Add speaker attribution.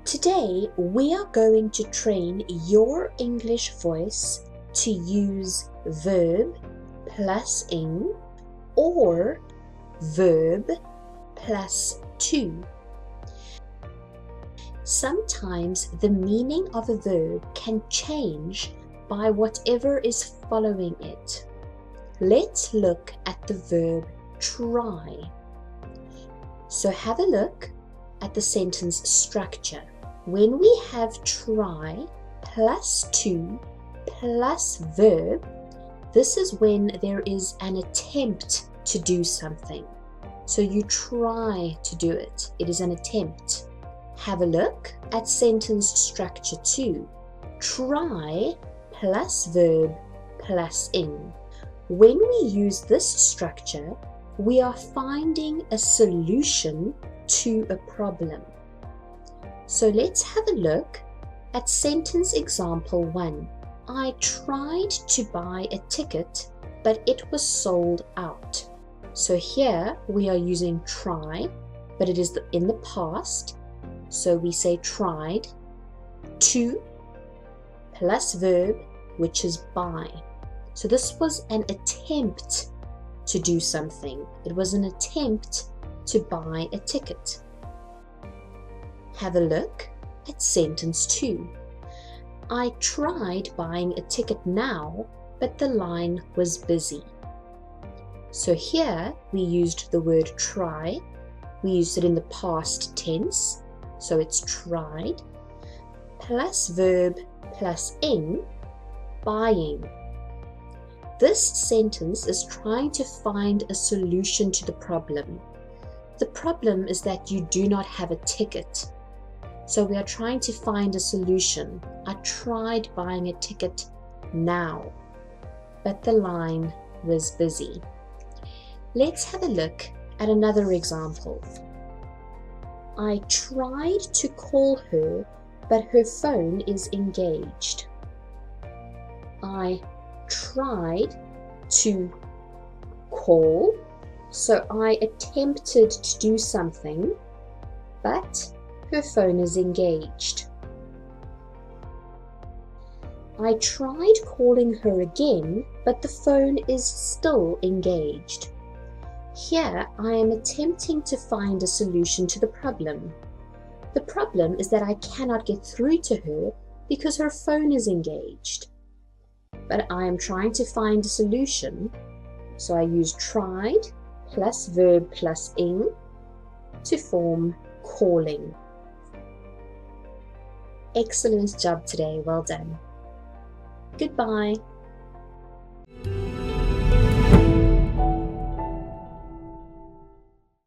Speaker 1: Today we are going to train your English voice to use verb plus ing or verb plus to. Sometimes the meaning of a verb can change by whatever is following it. Let's look at the verb try. So have a look at the sentence structure. When we have try plus to plus verb, this is when there is an attempt to do something. So you try to do it. It is an attempt. Have a look at sentence structure 2. Try plus verb plus ing. When we use this structure, we are finding a solution to a problem. So let's have a look at sentence example 1. I tried to buy a ticket, but it was sold out. So here we are using try, but it is in the past. So we say tried, to plus verb, which is buy. So this was an attempt to do something. It was an attempt to buy a ticket. Have a look at sentence 2. I tried buying a ticket now, but the line was busy. So here we used the word try. We used it in the past tense. So it's tried plus verb plus ing, buying. This sentence is trying to find a solution to the problem. The problem is that you do not have a ticket. So we are trying to find a solution. I tried buying a ticket now, but the line was busy. Let's have a look at another example. I tried to call her, but her phone is engaged. I tried to call, so I attempted to do something, but her phone is engaged. I tried calling her again, but the phone is still engaged. Here I am attempting to find a solution to the problem. The problem is that I cannot get through to her because her phone is engaged. But I am trying to find a solution, so I use tried plus verb plus ing to form calling. Excellent job today, well done. Goodbye.